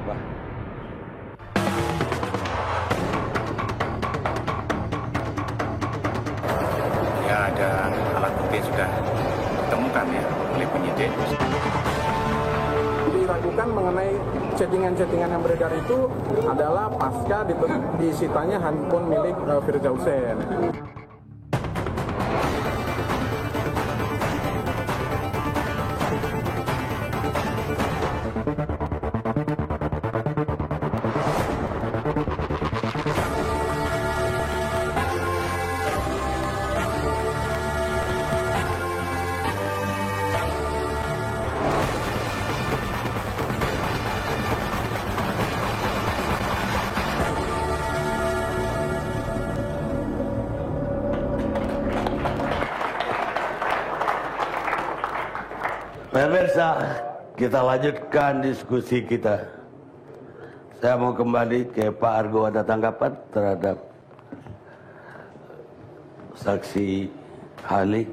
Pak. Ya, ada alat bukti yang sudah ditemukan ya oleh penyidik. Diragukan mengenai chattingan-chattingan yang beredar itu adalah pasca disitanya handphone milik Firza Hussein. Pemirsa, kita lanjutkan diskusi kita. Saya mau kembali ke Pak Argo, ada tanggapan terhadap saksi ahli?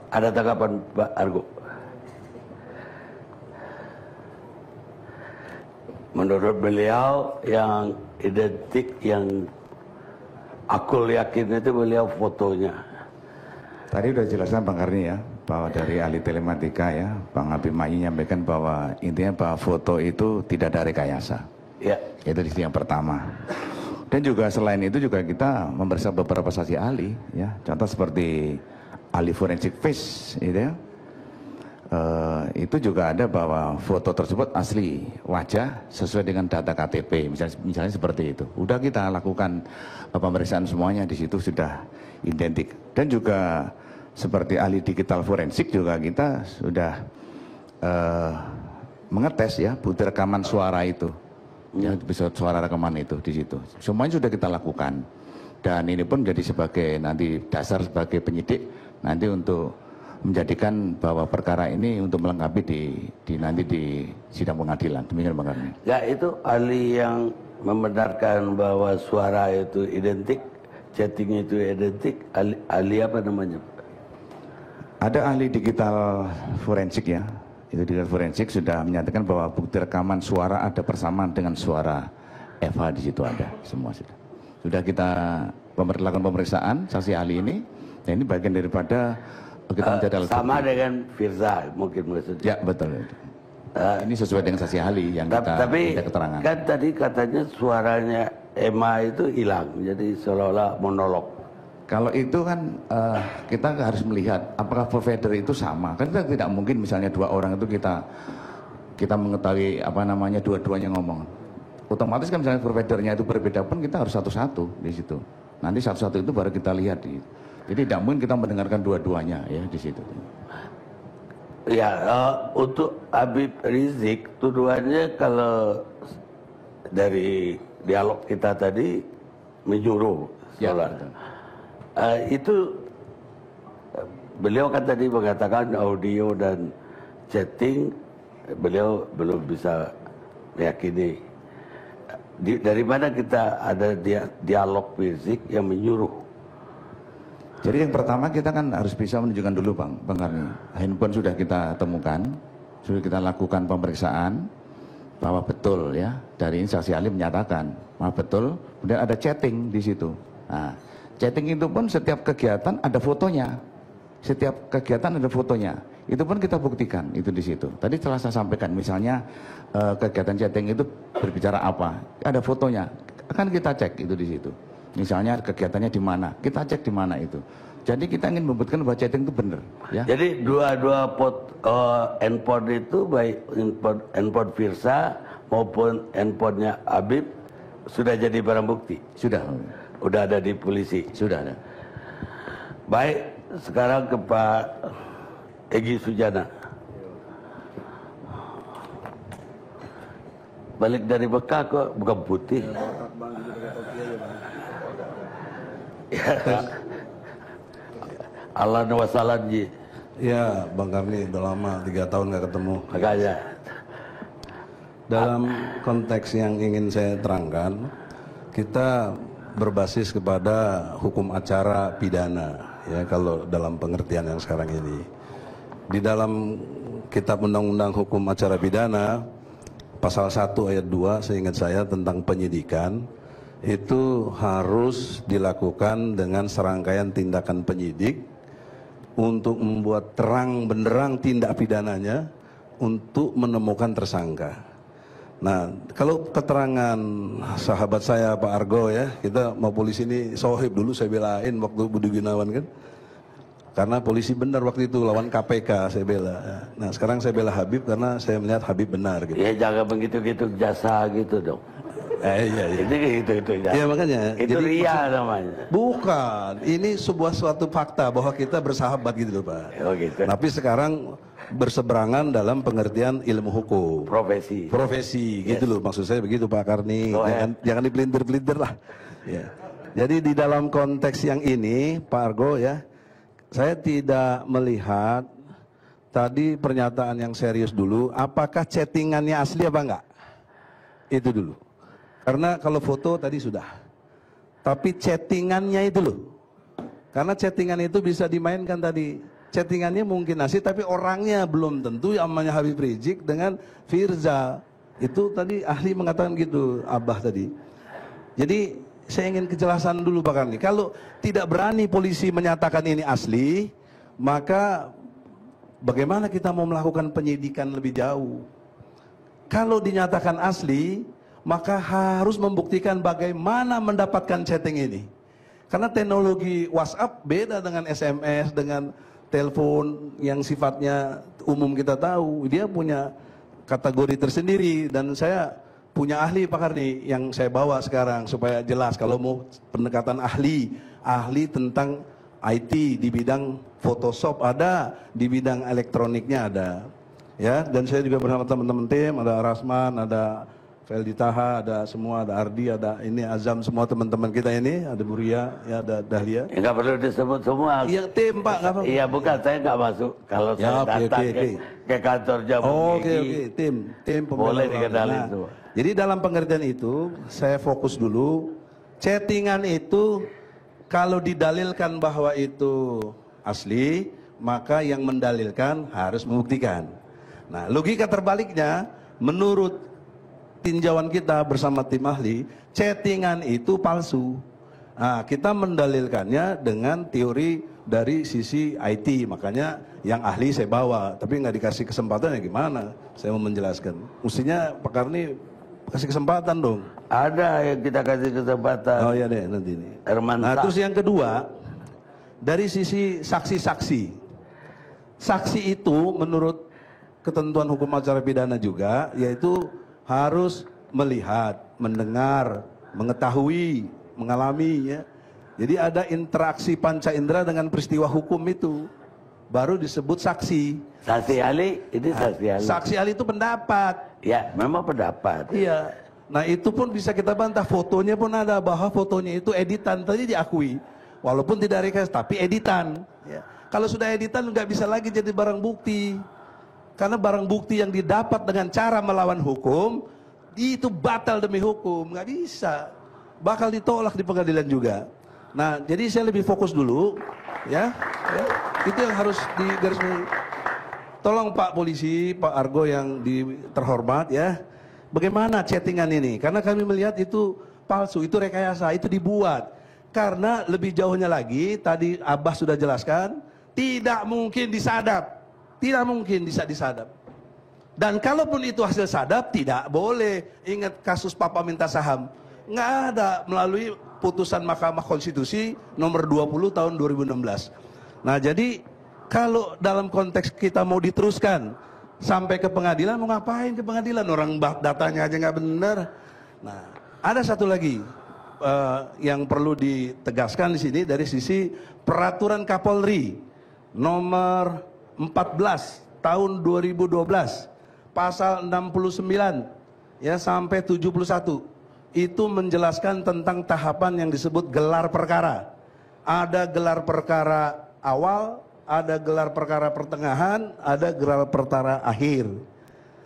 Ada tanggapan Pak Argo? Menurut beliau yang identik, yang aku yakin itu beliau fotonya. Tadi udah jelaskan Bang Karni ya, bahwa dari ahli telematika ya, Bang Habib Mayi menyampaikan bahwa intinya bahwa foto itu tidak ada rekayasa. Ya. Itu di sini yang pertama. Dan juga selain itu juga kita memeriksa beberapa saksi ahli ya, contoh seperti ahli forensik face gitu ya. Itu juga ada bahwa foto tersebut asli wajah sesuai dengan data KTP, misalnya seperti itu. Udah kita lakukan pemeriksaan semuanya, di situ sudah identik. Dan juga seperti ahli digital forensik juga kita sudah mengetes ya bukti rekaman suara itu, ya bisa suara rekaman itu di situ. Semuanya sudah kita lakukan. Dan ini pun jadi sebagai nanti dasar sebagai penyidik nanti untuk menjadikan bahwa perkara ini untuk melengkapi nanti di sidang pengadilan. Demikian Bang Karni. Ya, itu ahli yang membenarkan bahwa suara itu identik, chatting itu identik, ahli apa namanya? Ada ahli digital forensik ya, itu digital forensik sudah menyatakan bahwa bukti rekaman suara ada persamaan dengan suara Eva, di situ ada semua sudah. Sudah kita lakukan pemeriksaan saksi ahli ini, dan ini bagian daripada kita mencari alat sama bukti. dengan Firza mungkin maksudnya. Ya betul. Ini sesuai dengan saksi ahli yang kita minta keterangan. Kan tadi katanya suaranya Emma itu hilang, jadi seolah-olah monolog. Kalau itu kan kita harus melihat apakah provider itu sama. Kan kita tidak mungkin misalnya dua orang itu kita mengetahui apa namanya dua-duanya ngomong. Otomatis kan misalnya providernya itu berbeda pun kita harus satu-satu di situ. Nanti satu-satu itu baru kita lihat. Jadi tidak mungkin kita mendengarkan dua-duanya ya di situ. Ya, untuk Habib Rizik tuduhannya kalau dari dialog kita tadi menyuruh Ya, itu beliau kan tadi mengatakan audio dan chatting beliau belum bisa meyakini. Dari mana kita ada dialog fisik yang menyuruh? Jadi yang pertama kita kan harus bisa menunjukkan dulu Bang Karni. Handphone sudah kita temukan, sudah kita lakukan pemeriksaan bahwa betul ya, dari ini saksi ahli menyatakan bahwa betul, kemudian ada chatting di situ. Nah, chatting itu pun setiap kegiatan ada fotonya. Setiap kegiatan ada fotonya. Itu pun kita buktikan itu di situ. Tadi telah saya sampaikan misalnya kegiatan chatting itu berbicara apa? Ada fotonya. Akan kita cek itu di situ. Misalnya kegiatannya di mana, kita cek di mana itu. Jadi kita ingin membuktikan bahwa chatting itu benar. Ya. Jadi dua handphone itu baik handphone Firza maupun handphonenya Habib sudah jadi barang bukti. Sudah ada di polisi. Sudah ada. Baik, sekarang ke Pak Egy Sujana. Balik dari Mekah kok bukan putih. Allah wasalam ji. Ya, Bang Karni udah lama 3 tahun nggak ketemu. Makanya dalam konteks yang ingin saya terangkan, kita berbasis kepada hukum acara pidana, ya kalau dalam pengertian yang sekarang ini. Di dalam Kitab Undang-Undang Hukum Acara Pidana pasal 1 ayat 2 seingat saya tentang penyidikan itu harus dilakukan dengan serangkaian tindakan penyidik untuk membuat terang benderang tindak pidananya untuk menemukan tersangka. Nah, kalau keterangan sahabat saya Pak Argo ya, kita mau polisi ini sohib dulu saya belain waktu Budi Gunawan kan. Karena polisi benar waktu itu lawan KPK saya bela. Nah sekarang saya bela Habib karena saya melihat Habib benar gitu. Ya jangan begitu-gitu jasa gitu dong. Iya. Itu jasa. Iya makanya. Itu jadi, ria namanya. Bukan, ini suatu fakta bahwa kita bersahabat gitu loh Pak. Oh gitu. Tapi sekarang berseberangan dalam pengertian ilmu hukum. Profesi gitu loh maksud saya begitu Pak Karni. Jangan dipelintir-pelintir lah. Ya. Jadi di dalam konteks yang ini Pak Argo ya, saya tidak melihat tadi pernyataan yang serius dulu, apakah chattingannya asli apa enggak? Itu dulu. Karena kalau foto tadi sudah. Tapi chattingannya itu loh. Karena chattingan itu bisa dimainkan tadi. Chattingannya mungkin asli, tapi orangnya belum tentu. Namanya Habib Rizik dengan Firza. Itu tadi ahli mengatakan gitu, Abah tadi. Jadi saya ingin kejelasan dulu Pak Karni. Kalau tidak berani polisi menyatakan ini asli, maka bagaimana kita mau melakukan penyidikan lebih jauh? Kalau dinyatakan asli, maka harus membuktikan bagaimana mendapatkan chatting ini. Karena teknologi WhatsApp beda dengan SMS, dengan telepon yang sifatnya umum kita tahu. Dia punya kategori tersendiri dan saya punya ahli Pak Karni yang saya bawa sekarang supaya jelas kalau mau pendekatan ahli tentang IT di bidang Photoshop ada, di bidang elektroniknya ada. Ya, dan saya juga bersama teman-teman tim, ada Rasman, ada Feldi Taha, ada semua, ada Ardi, ada ini Azam, semua teman-teman kita ini, ada Buria, ya ada Dahlia. Ya, nggak perlu disebut semua. Iya tim Pak, nggak apa-apa. Iya bukan, saya nggak masuk. Kalau Ya, saya oke, datang oke. ke kantor Jamu Oke, tim boleh pembela dikenalin ulama. semua. Jadi dalam pengertian itu, saya fokus dulu, chattingan itu kalau didalilkan bahwa itu asli, maka yang mendalilkan harus membuktikan. Nah, logika terbaliknya, menurut tinjauan kita bersama tim ahli, chattingan itu palsu. Nah, kita mendalilkannya dengan teori dari sisi IT, makanya yang ahli saya bawa, tapi nggak dikasih kesempatan ya gimana? Saya mau menjelaskan. Mestinya Pak Karni kasih kesempatan dong. Ada yang kita kasih kesempatan. Oh iya deh nanti ini. Hermansa. Nah terus yang kedua, dari sisi saksi-saksi. Saksi itu menurut ketentuan hukum acara pidana juga, yaitu harus melihat, mendengar, mengetahui, mengalami ya. Jadi ada interaksi panca indera dengan peristiwa hukum itu. Baru disebut saksi. Saksi ahli, ini saksi ahli. Saksi ahli itu pendapat. Ya, memang pendapat. Iya. Nah itu pun bisa kita bantah, fotonya pun ada bahwa fotonya itu editan, tadi diakui. Walaupun tidak rekayasa, tapi editan. Ya. Kalau sudah editan nggak bisa lagi jadi barang bukti. Karena barang bukti yang didapat dengan cara melawan hukum, itu batal demi hukum, nggak bisa. Bakal ditolak di pengadilan juga. Nah jadi saya lebih fokus dulu, ya. Itu yang harus digarisbawahi. Tolong Pak Polisi, Pak Argo yang terhormat ya, bagaimana chattingan ini? Karena kami melihat itu palsu, itu rekayasa, itu dibuat. Karena lebih jauhnya lagi, tadi Abah sudah jelaskan, tidak mungkin disadap, tidak mungkin bisa disadap. Dan kalaupun itu hasil sadap, tidak boleh. Ingat kasus Papa minta saham, nggak ada melalui putusan Mahkamah Konstitusi nomor 20 tahun 2016. Nah jadi kalau dalam konteks kita mau diteruskan sampai ke pengadilan, mau ngapain ke pengadilan? Orang datanya aja nggak benar. Nah, ada satu lagi yang perlu ditegaskan di sini dari sisi peraturan Kapolri nomor 14 tahun 2012, pasal 69 ya sampai 71. Itu menjelaskan tentang tahapan yang disebut gelar perkara. Ada gelar perkara awal, ada gelar perkara pertengahan, ada gelar perkara akhir.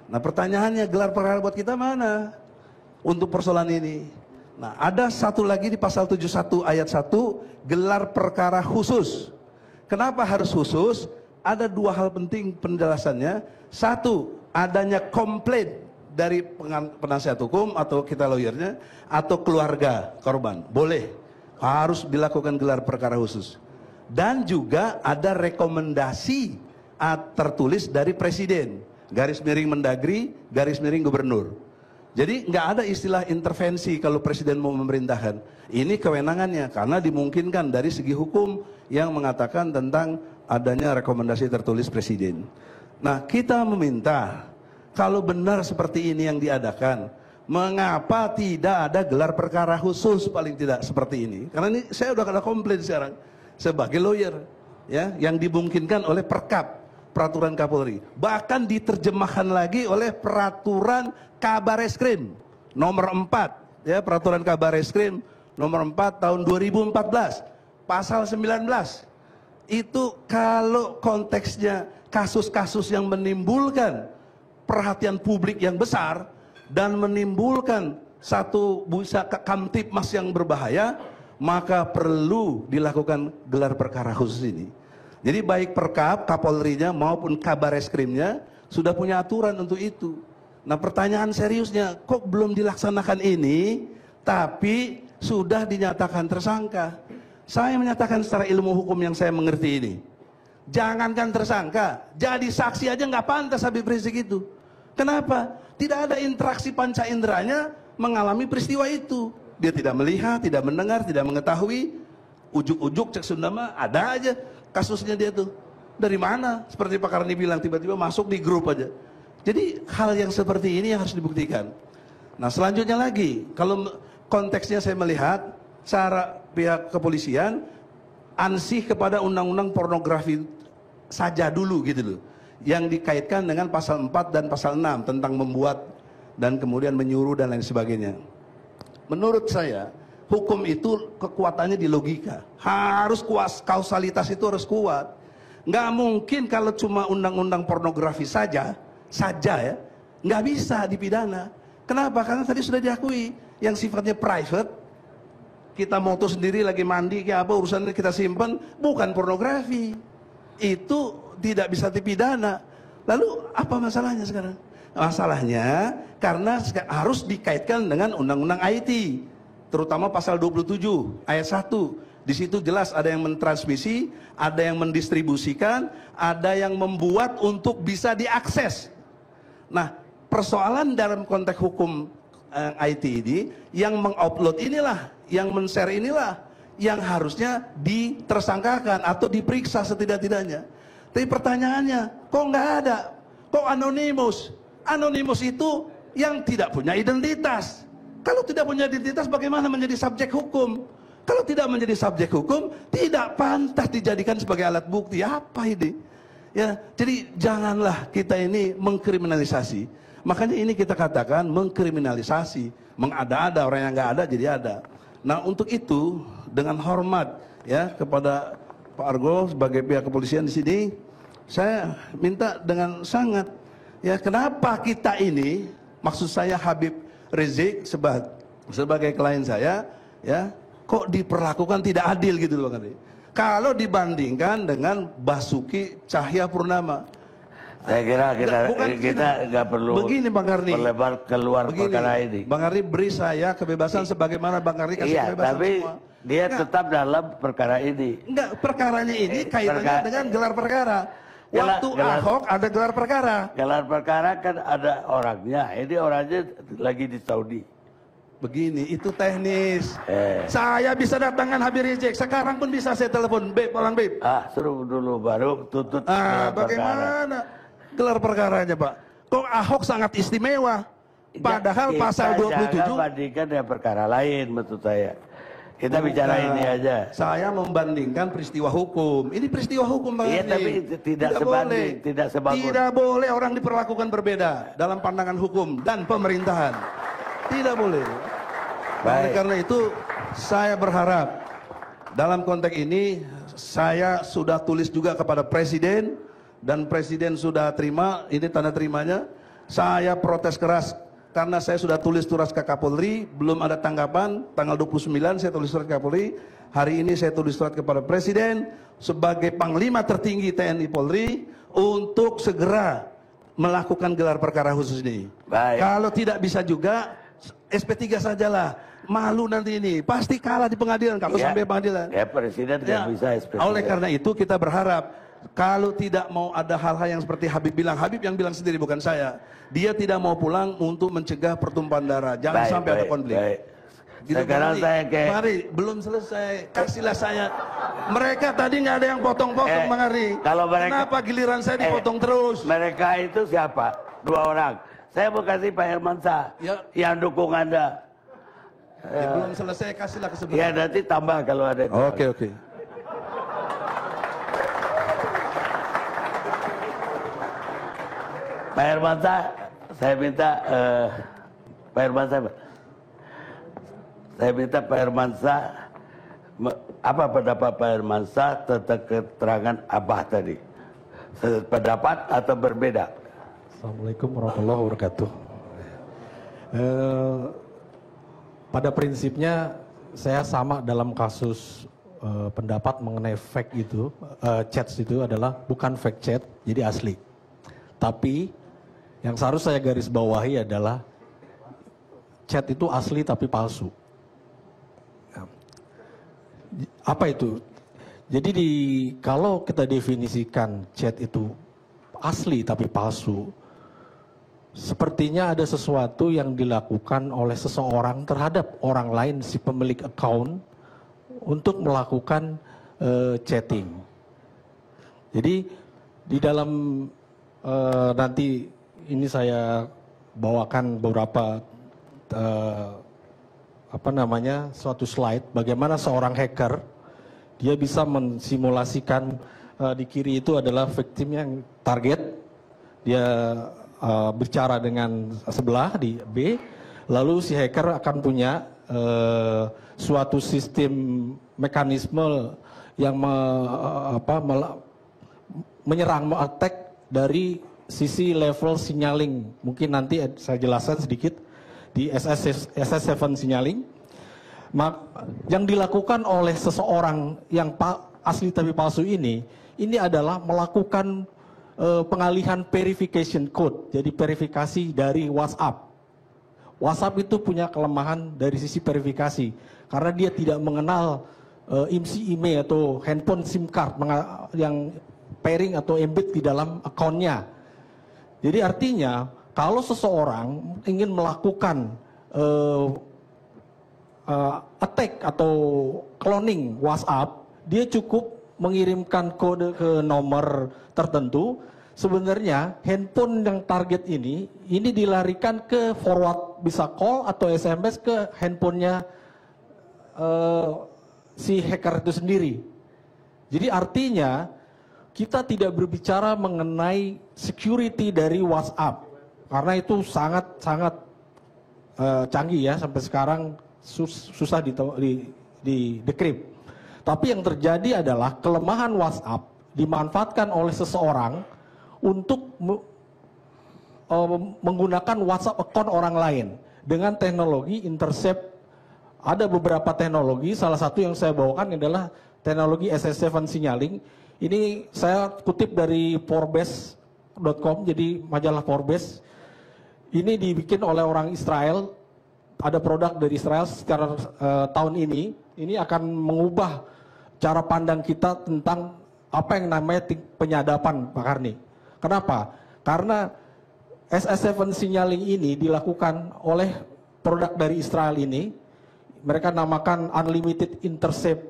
Nah pertanyaannya, gelar perkara buat kita mana untuk persoalan ini? Nah ada satu lagi di pasal 71 ayat 1, gelar perkara khusus. Kenapa harus khusus? Ada dua hal penting penjelasannya. Satu, adanya komplain dari penasihat hukum atau kita lawyernya atau keluarga korban. Boleh. Harus dilakukan gelar perkara khusus. Dan juga ada rekomendasi tertulis dari Presiden. Garis miring Mendagri, garis miring Gubernur. Jadi nggak ada istilah intervensi kalau Presiden mau memerintahkan. Ini kewenangannya karena dimungkinkan dari segi hukum yang mengatakan tentang adanya rekomendasi tertulis Presiden. Nah, kita meminta kalau benar seperti ini yang diadakan, mengapa tidak ada gelar perkara khusus paling tidak seperti ini? Karena ini saya udah kena komplain sekarang sebagai lawyer, ya, yang dimungkinkan oleh Perkap, peraturan Kapolri, bahkan diterjemahkan lagi oleh peraturan Kabareskrim nomor 4, ya, peraturan Kabareskrim nomor 4 tahun 2014 pasal 19. Itu kalau konteksnya kasus-kasus yang menimbulkan perhatian publik yang besar dan menimbulkan satu busa kamtipmas yang berbahaya, maka perlu dilakukan gelar perkara khusus ini. Jadi baik Perkap, Kapolrinya maupun Kabareskrimnya sudah punya aturan untuk itu. Nah, pertanyaan seriusnya, kok belum dilaksanakan ini tapi sudah dinyatakan tersangka? Saya menyatakan secara ilmu hukum yang saya mengerti ini, jangankan tersangka, jadi saksi aja nggak pantas Habib Rizik itu. Kenapa? Tidak ada interaksi panca inderanya mengalami peristiwa itu. Dia tidak melihat, tidak mendengar, tidak mengetahui. Ujuk-ujuk cek Sundama ada aja kasusnya dia tuh. Dari mana? Seperti Pak Karni bilang, tiba-tiba masuk di grup aja. Jadi hal yang seperti ini yang harus dibuktikan. Nah, selanjutnya lagi, kalau konteksnya saya melihat cara pihak kepolisian ansih kepada undang-undang pornografi saja dulu gitu loh, yang dikaitkan dengan pasal 4 dan pasal 6 tentang membuat dan kemudian menyuruh dan lain sebagainya. Menurut saya hukum itu kekuatannya di logika, harus kuat, kausalitas itu harus kuat. Nggak mungkin kalau cuma undang-undang pornografi saja ya, nggak bisa dipidana. Kenapa? Karena tadi sudah diakui yang sifatnya private, kita moto sendiri lagi mandi kayak apa urusannya kita simpan, bukan pornografi, itu tidak bisa dipidana. Lalu apa masalahnya sekarang? Masalahnya karena harus dikaitkan dengan undang-undang IT, terutama pasal 27 ayat 1. Di situ jelas ada yang mentransmisi, ada yang mendistribusikan, ada yang membuat untuk bisa diakses. Nah, persoalan dalam konteks hukum IT ini, yang mengupload inilah, yang men-share inilah, yang harusnya ditersangkakan atau diperiksa setidak-tidaknya. Tapi pertanyaannya, kok nggak ada? Kok anonimus? Anonimus itu yang tidak punya identitas. Kalau tidak punya identitas, bagaimana menjadi subjek hukum? Kalau tidak menjadi subjek hukum, tidak pantas dijadikan sebagai alat bukti. Apa ini? Ya, jadi janganlah kita ini mengkriminalisasi. Makanya ini kita katakan mengkriminalisasi, mengada-ada, orang yang nggak ada jadi ada. Nah, untuk itu dengan hormat ya kepada Pak Argo sebagai pihak kepolisian di sini, saya minta dengan sangat, ya, kenapa kita ini, maksud saya Habib Rizik sebagai klien saya, ya, kok diperlakukan tidak adil gitu loh, Bang Ardi. Kalau dibandingkan dengan Basuki Cahayapurnama. Saya kira kita nggak perlu begini, Bang Karni, melebar keluar perkara ini. Bang Karni beri saya kebebasan sebagaimana Bang Karni kasih kebebasan tapi semua. Dia tetap dalam perkara ini. Enggak, perkaranya ini kaitannya dengan gelar perkara. Waktu Ahok ada gelar perkara. Gelar perkara kan ada orangnya. Ini orangnya lagi di Saudi. Begini, itu teknis. Saya bisa datangkan Habib Rizik. Sekarang pun bisa saya telepon. Beb, Bang Beb. Suruh dulu baru tutup gelar bagaimana gelar perkaranya, Pak? Kok Ahok sangat istimewa? Padahal pasal 27. Jangan bandingkan dengan perkara lain, maksud saya. Kita bicara ini aja. Saya membandingkan peristiwa hukum. Ini peristiwa hukum, Bang. Iya, tapi tidak sebanding, tidak sebagus. Tidak boleh orang diperlakukan berbeda dalam pandangan hukum dan pemerintahan. Tidak boleh. Baik. Karena itu saya berharap dalam konteks ini saya sudah tulis juga kepada Presiden dan Presiden sudah terima, ini tanda terimanya. Saya protes keras karena saya sudah tulis surat ke Kapolri, belum ada tanggapan. Tanggal 29 saya tulis surat ke Kapolri. Hari ini saya tulis surat kepada Presiden sebagai Panglima tertinggi TNI Polri untuk segera melakukan gelar perkara khusus ini. Baik. Kalau tidak bisa juga SP3 sajalah. Malu nanti ini, pasti kalah di pengadilan kalau Ya. sampai pengadilan. Ya presiden nggak Ya. bisa SP3. Oleh karena itu kita berharap kalau tidak mau ada hal-hal yang seperti Habib bilang, Habib yang bilang sendiri bukan saya. Dia tidak mau pulang untuk mencegah pertumpahan darah. Jangan Baik, sampai ada baik, konflik. baik. Gitu, Sekarang Bang Ali. saya ke- Bang Ari, belum selesai. Kasihlah saya. Mereka tadi nggak ada yang potong-potong, Bang Ari. kalau mereka- Kenapa giliran saya dipotong terus? Mereka itu siapa? 2 orang. Saya mau kasih Pak Hermansyah Ya. yang dukung Anda. Belum selesai, kasihlah ke sebelah. Ya nanti tambah kalau ada. Oke, oke. Pak Hermansyah, saya minta Pak Hermansyah, saya minta Pak Hermansyah, apa pendapat Pak Hermansyah tentang keterangan Abah tadi? Pendapat atau berbeda? Assalamualaikum warahmatullahi wabarakatuh. Pada prinsipnya saya sama dalam kasus pendapat mengenai fake itu, chats itu adalah bukan fake chat, jadi asli. Tapi yang seharusnya saya garis bawahi adalah chat itu asli tapi palsu. Apa itu? Jadi kalau kita definisikan chat itu asli tapi palsu, sepertinya ada sesuatu yang dilakukan oleh seseorang terhadap orang lain, si pemilik account, untuk melakukan chatting. Jadi di dalam nanti ini saya bawakan beberapa suatu slide bagaimana seorang hacker dia bisa mensimulasikan di kiri itu adalah victim yang target, dia bicara dengan sebelah di B, lalu si hacker akan punya suatu sistem mekanisme yang menyerang, attack dari sisi level signaling. Mungkin nanti saya jelaskan sedikit di SS7 signaling. Yang dilakukan oleh seseorang yang asli tapi palsu ini adalah melakukan pengalihan verification code. Jadi verifikasi dari WhatsApp. WhatsApp itu punya kelemahan dari sisi verifikasi karena dia tidak mengenal IMSI-IMEI atau handphone SIM card yang pairing atau embed di dalam akunnya. Jadi artinya kalau seseorang ingin melakukan attack atau cloning WhatsApp, dia cukup mengirimkan kode ke nomor tertentu. Sebenarnya handphone yang target ini dilarikan ke forward, bisa call atau SMS ke handphonenya si hacker itu sendiri. Jadi artinya kita tidak berbicara mengenai security dari WhatsApp karena itu sangat canggih ya, sampai sekarang susah di decrypt. Tapi yang terjadi adalah kelemahan WhatsApp dimanfaatkan oleh seseorang untuk menggunakan WhatsApp account orang lain dengan teknologi intercept. Ada beberapa teknologi, salah satu yang saya bawakan adalah teknologi SS7 signaling. Ini saya kutip dari Forbes.com, jadi majalah Forbes. Ini dibikin oleh orang Israel, ada produk dari Israel secara tahun ini akan mengubah cara pandang kita tentang apa yang namanya penyadapan, Pak Karni. Kenapa? Karena SS7 signaling ini dilakukan oleh produk dari Israel ini, mereka namakan Unlimited Intercept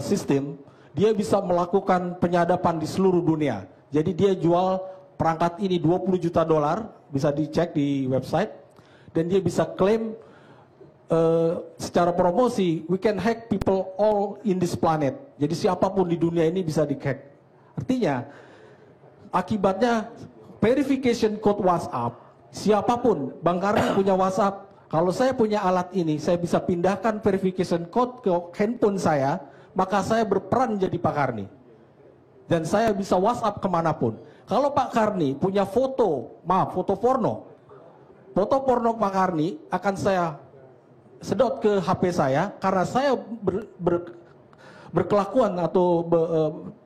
System. Dia bisa melakukan penyadapan di seluruh dunia. Jadi dia jual perangkat ini $20 juta, bisa dicek di website, dan dia bisa klaim secara promosi, we can hack people all in this planet. Jadi siapapun di dunia ini bisa di-hack. Artinya, akibatnya verification code WhatsApp, siapapun, Bang Karni punya WhatsApp, kalau saya punya alat ini, saya bisa pindahkan verification code ke handphone saya, maka saya berperan jadi Pak Karni. Dan saya bisa WhatsApp kemanapun. Kalau Pak Karni punya foto porno Pak Karni akan saya sedot ke HP saya, karena saya berkelakuan atau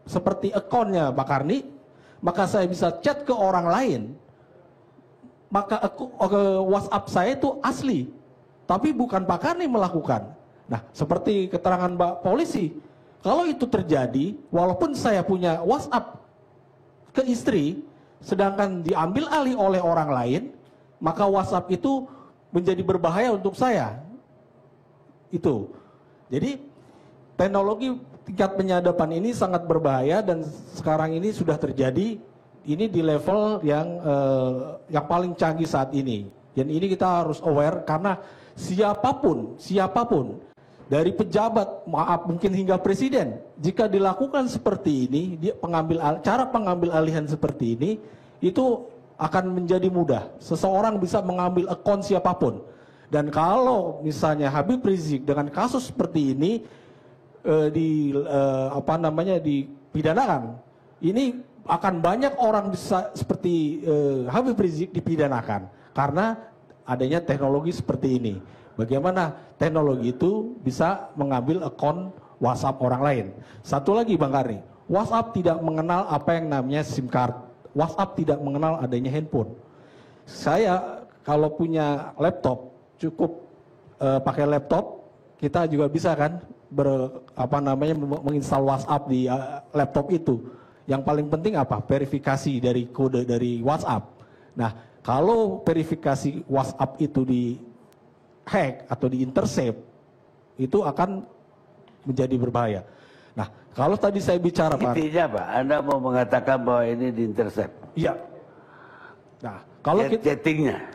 seperti akunnya Pak Karni, maka saya bisa chat ke orang lain maka WhatsApp saya itu asli, tapi bukan Pak Karni melakukan. Nah, seperti keterangan Mbak polisi, kalau itu terjadi, walaupun saya punya WhatsApp ke istri, sedangkan diambil alih oleh orang lain, maka WhatsApp itu menjadi berbahaya untuk saya. Itu. Jadi teknologi tingkat penyadapan ini sangat berbahaya dan sekarang ini sudah terjadi. Ini di level yang paling canggih saat ini. Dan ini kita harus aware karena siapapun dari pejabat, maaf mungkin hingga presiden, jika dilakukan seperti ini, cara pengambil alihan seperti ini, itu akan menjadi mudah. Seseorang bisa mengambil akun siapapun. Dan kalau misalnya Habib Rizik dengan kasus seperti ini dipidanakan, ini akan banyak orang bisa seperti Habib Rizik dipidanakan karena adanya teknologi seperti ini. Bagaimana teknologi itu bisa mengambil akun WhatsApp orang lain. Satu lagi Bang Karni, WhatsApp tidak mengenal apa yang namanya SIM card. WhatsApp tidak mengenal adanya handphone. Saya kalau punya laptop cukup pakai laptop, kita juga bisa kan menginstal WhatsApp di laptop itu. Yang paling penting apa? Verifikasi dari kode dari WhatsApp. Nah, kalau verifikasi WhatsApp itu di hack atau di intercept, itu akan menjadi berbahaya. Nah, kalau tadi saya bicara Pak. Intinya Pak, Anda mau mengatakan bahwa ini di intercept? Iya. Nah, kalau chattingnya.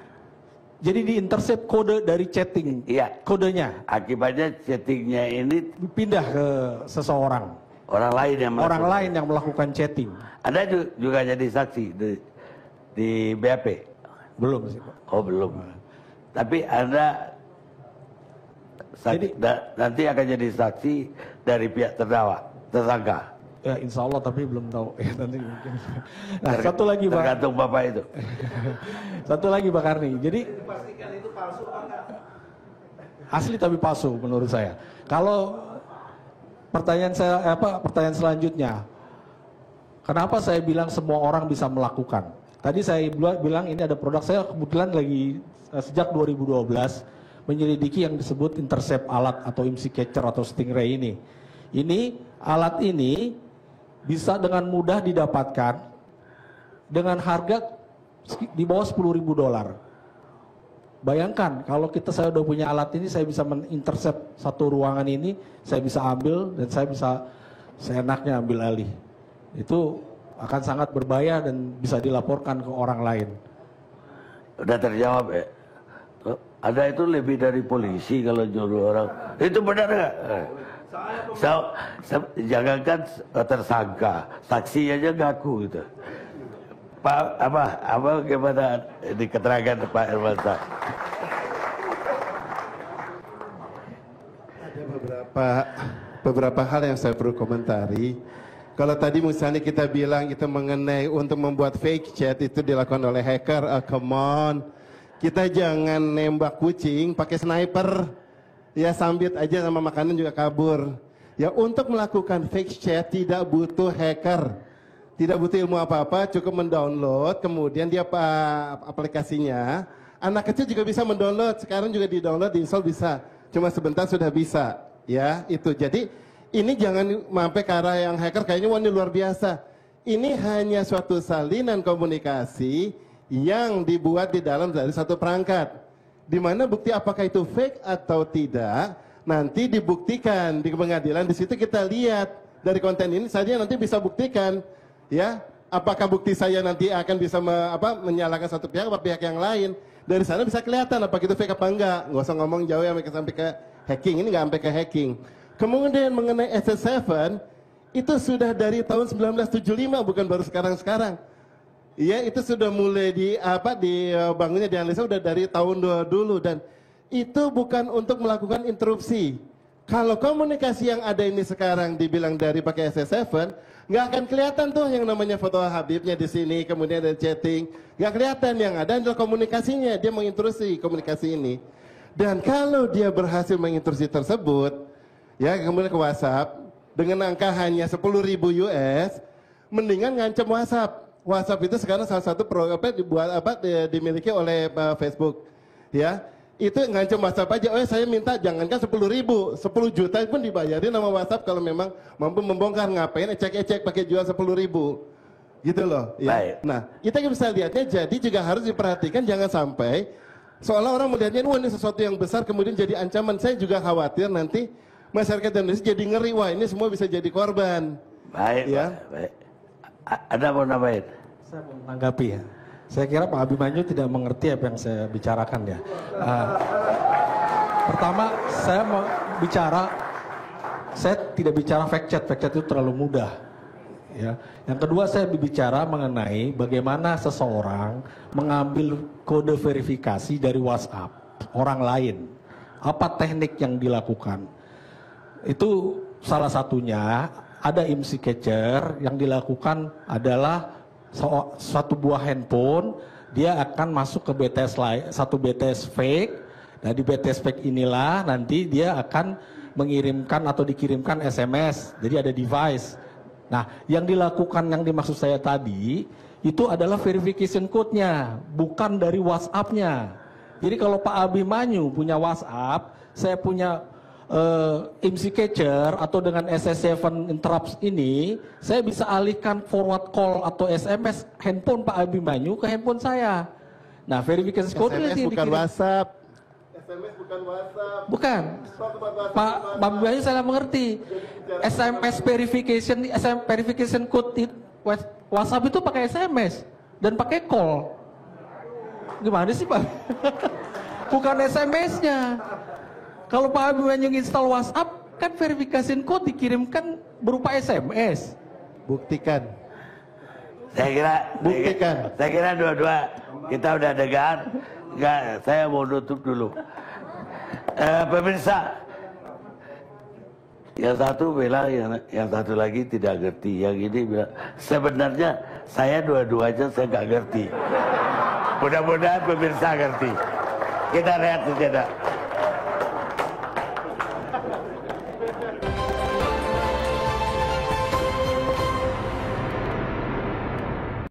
Jadi di intercept kode dari chatting. Iya. Kodenya. Akibatnya chattingnya ini pindah ke seseorang. Orang lain yang melakukan chatting. Anda juga jadi saksi di BAP? Belum sih Pak. Oh belum. Tapi Anda nanti akan jadi saksi dari pihak tersangka. Ya insya Allah, tapi belum tahu. Nanti mungkin. Nah, satu lagi Pak. Tergantung Bapak itu. Satu lagi Pak Karni. Jadi pastikan itu palsu apa? Asli tapi palsu menurut saya. Kalau pertanyaan selanjutnya, kenapa saya bilang semua orang bisa melakukan? Tadi saya bilang ini ada produk, saya kebetulan lagi sejak 2012 menyelidiki yang disebut intercept alat atau IMSI catcher atau stingray ini. Ini alat ini bisa dengan mudah didapatkan dengan harga di bawah $10.000. Bayangkan kalau saya udah punya alat ini, saya bisa mengintercept satu ruangan ini, saya bisa ambil dan saya bisa seenaknya ambil alih. Itu akan sangat berbahaya dan bisa dilaporkan ke orang lain. Udah terjawab ya. Ada itu lebih dari polisi kalau nyuruh orang. Itu benar nggak? Jangankan tersangka, saksi aja ngaku gitu. Pak gimana di keterangan Pak Irwansyah? Ada beberapa hal yang saya perlu komentari. Kalau tadi misalnya kita bilang itu mengenai untuk membuat fake chat itu dilakukan oleh hacker, come on. Kita jangan nembak kucing pakai sniper. Ya sambit aja sama makanan juga kabur. Ya untuk melakukan fake chat tidak butuh hacker. Tidak butuh ilmu apa-apa, cukup mendownload, kemudian dia aplikasinya. Anak kecil juga bisa mendownload, sekarang juga di-download, di-install bisa. Cuma sebentar sudah bisa, ya itu. Jadi ini jangan sampai ke arah yang hacker kayaknya wah ini luar biasa. Ini hanya suatu salinan komunikasi yang dibuat di dalam dari satu perangkat. Di mana bukti apakah itu fake atau tidak, nanti dibuktikan di pengadilan. Di situ kita lihat dari konten ini saja nanti bisa buktikan. Ya, apakah bukti saya nanti akan bisa menyalahkan satu pihak atau pihak yang lain? Dari sana bisa kelihatan apakah itu fake apa enggak. Nggak usah ngomong jauh ya sampai ke hacking. Ini nggak sampai ke hacking. Kemudian mengenai SS7 itu sudah dari tahun 1975 bukan baru sekarang-sekarang. Iya, itu sudah mulai dibangunnya dianalisa sudah dari tahun dulu dan itu bukan untuk melakukan interupsi. Kalau komunikasi yang ada ini sekarang dibilang dari pakai SS7, nggak akan kelihatan tuh yang namanya foto Habibnya di sini, kemudian ada chatting, nggak kelihatan. Yang ada adalah komunikasinya, dia mengintrusi komunikasi ini. Dan kalau dia berhasil mengintrusi tersebut, ya kemudian ke WhatsApp dengan angka hanya 10.000 US, mendingan ngancam WhatsApp. WhatsApp itu sekarang salah satu dimiliki oleh Facebook, ya. Itu ngancam WhatsApp aja, saya minta jangankan 10.000, 10 juta pun dibayarin sama WhatsApp kalau memang mampu membongkar. Ngapain ecek-ecek pakai jual 10.000, gitu loh. Ya. Baik. Nah, kita bisa lihatnya, jadi juga harus diperhatikan, jangan sampai seolah orang melihatnya, wah ini sesuatu yang besar kemudian jadi ancaman. Saya juga khawatir nanti masyarakat Indonesia jadi ngeri, wah ini semua bisa jadi korban. Baik, Ya. baik. Ada mau nambahin? Saya mau menanggapi ya. Saya kira Pak Abimanyu tidak mengerti apa yang saya bicarakan ya. Pertama, saya mau bicara, saya tidak bicara fact check itu terlalu mudah. Ya. Yang kedua, saya berbicara mengenai bagaimana seseorang mengambil kode verifikasi dari WhatsApp orang lain. Apa teknik yang dilakukan? Itu salah satunya ada IMSI catcher yang dilakukan adalah suatu buah handphone, dia akan masuk ke BTS lain, satu BTS fake. Nah di BTS fake inilah nanti dia akan mengirimkan atau dikirimkan SMS. Jadi ada device. Nah yang dilakukan, yang dimaksud saya tadi itu adalah verification code-nya, bukan dari WhatsApp-nya. Jadi kalau Pak Abimanyu punya WhatsApp, saya punya IMSI catcher atau dengan SS7 interrupts ini, saya bisa alihkan forward call atau SMS handphone Pak Abimanyu ke handphone saya. Nah, verification code SMS bukan WhatsApp. SMS bukan WhatsApp. Bukan. Pak Abimanyu salah mengerti. SMS verification code WhatsApp itu pakai SMS dan pakai call. Gimana sih, Pak? Bukan SMS-nya. Kalau Pak Abimanyu install WhatsApp, kan verification code dikirimkan berupa SMS. Buktikan. Saya kira dua-dua kita udah dengar. Enggak, saya mau tutup dulu. Pemirsa, yang satu bilang, yang satu lagi tidak ngerti. Yang ini bilang, sebenarnya saya dua-duanya saya nggak ngerti. Mudah-mudahan pemirsa ngerti. Kita lihat sejenak.